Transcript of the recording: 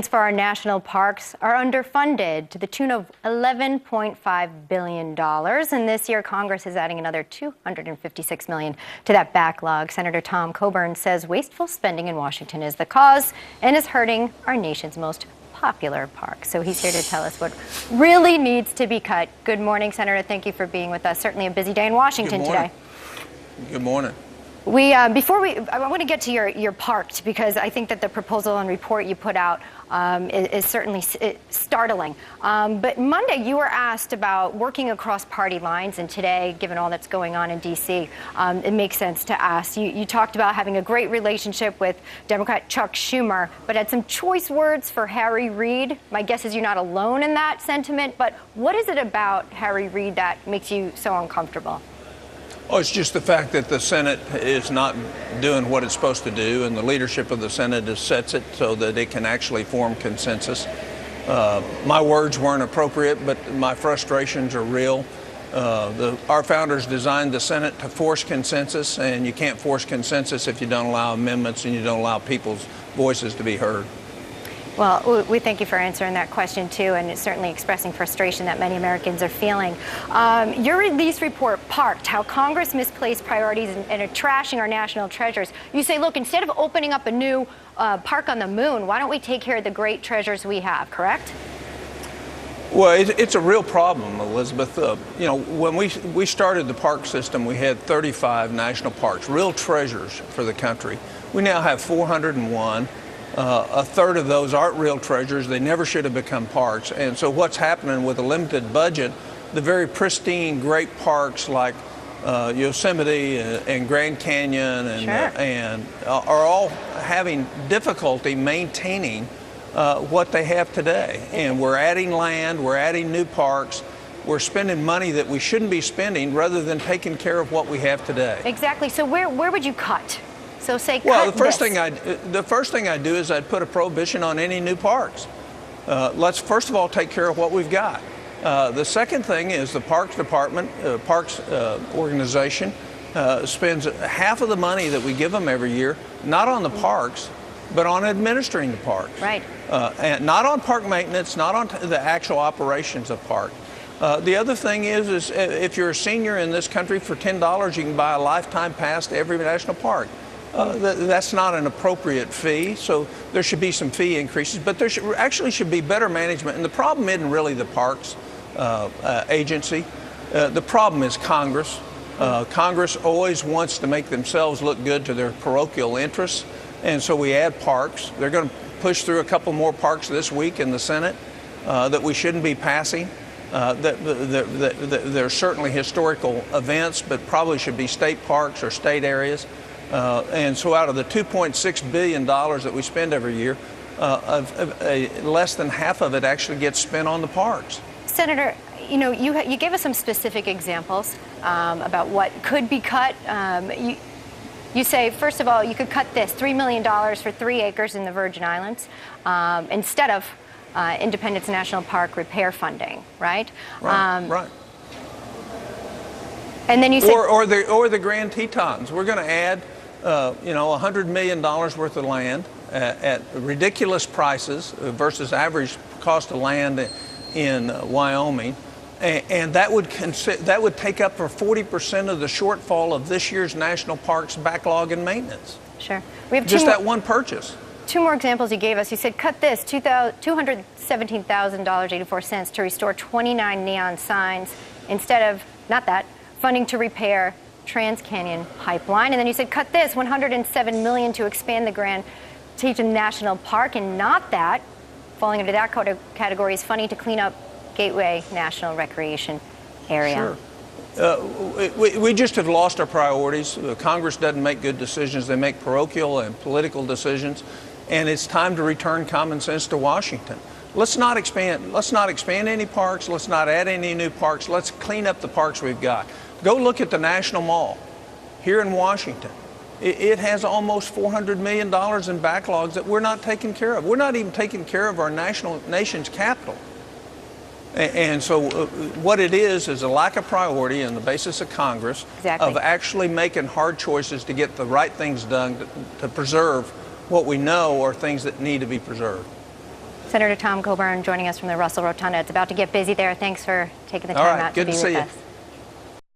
For our national parks are underfunded to the tune of $11.5 billion. And this year, Congress is adding another $256 million to that backlog. Senator Tom Coburn says wasteful spending in Washington is the cause and is hurting our nation's most popular parks. So he's here to tell us what really needs to be cut. Good morning, Senator. Thank you for being with us. Certainly a busy day in Washington today. Good morning. I want to get to your parked, because I think that the proposal and report you put out is certainly startling. But Monday you were asked about working across party lines, and today, given all that's going on in D.C., it makes sense to ask. You talked about having a great relationship with Democrat Chuck Schumer, but had some choice words for Harry Reid. My guess is you're not alone in that sentiment, but what is it about Harry Reid that makes you so uncomfortable? Oh, it's just the fact that the Senate is not doing what it's supposed to do, and the leadership of the Senate sets it so that it can actually form consensus. My words weren't appropriate, but my frustrations are real. Our founders designed the Senate to force consensus, and you can't force consensus if you don't allow amendments and you don't allow people's voices to be heard. Well, we thank you for answering that question, too, and it's certainly expressing frustration that many Americans are feeling. Your release report, Parked, How Congress Misplaced Priorities and are Trashing Our National Treasures. You say, look, instead of opening up a new park on the moon, why don't we take care of the great treasures we have, correct? Well, it's a real problem, Elizabeth. You know, when we started the park system, we had 35 national parks, real treasures for the country. We now have 401. A third of those aren't real treasures. They never should have become parks. And so what's happening with a limited budget, the very pristine, great parks like Yosemite and Grand Canyon and are all having difficulty maintaining what they have today. And we're adding land, we're adding new parks, we're spending money that we shouldn't be spending rather than taking care of what we have today. Exactly. So where would you cut? So say well, cut the first thing I'd do is I'd put a prohibition on any new parks. Let's first of all take care of what we've got. The second thing is the Parks Department, Parks organization spends half of the money that we give them every year, not on the parks, but on administering the parks. Right. And not on park maintenance, not on the actual operations of park. The other thing is if you're a senior in this country, for $10 you can buy a lifetime pass to every national park. That's not an appropriate fee, so there should be some fee increases, but there actually should be better management. And the problem isn't really the parks agency. The problem is Congress. Congress always wants to make themselves look good to their parochial interests, and so we add parks. They're going to push through a couple more parks this week in the Senate that we shouldn't be passing. They're certainly historical events, but probably should be state parks or state areas. And so out of the $2.6 billion that we spend every year, less than half of it actually gets spent on the parks. Senator, you know, you gave us some specific examples about what could be cut. You say, first of all, you could cut this, $3 million for 3 acres in the Virgin Islands instead of Independence National Park repair funding, right? Right. And then you say, or the Grand Tetons. We're going to add, $100 million worth of land at ridiculous prices versus average cost of land in Wyoming, and that would take up for 40% of the shortfall of this year's national parks backlog and maintenance. Sure, we have just that one purchase. 2 more examples you gave us. You said cut this, $217,000.84 to restore 29 neon signs instead of, not that, funding to repair Trans-Canyon Pipeline. And then you said cut this, $107 million to expand the Grand Teton National Park, and not that, falling into that category, is funding to clean up Gateway National Recreation Area. Sure. We just have lost our priorities. Congress doesn't make good decisions. They make parochial and political decisions, and it's time to return common sense to Washington. Let's not expand any parks. Let's not add any new parks. Let's clean up the parks we've got. Go look at the National Mall here in Washington. It has almost $400 million in backlogs that we're not taking care of. We're not even taking care of our nation's capital. And so what it is a lack of priority on the basis of Congress of actually making hard choices to get the right things done to preserve what we know are things that need to be preserved. Senator Tom Coburn joining us from the Russell Rotunda. It's about to get busy there. Thanks for taking the All time right, out to good be to with see you. us.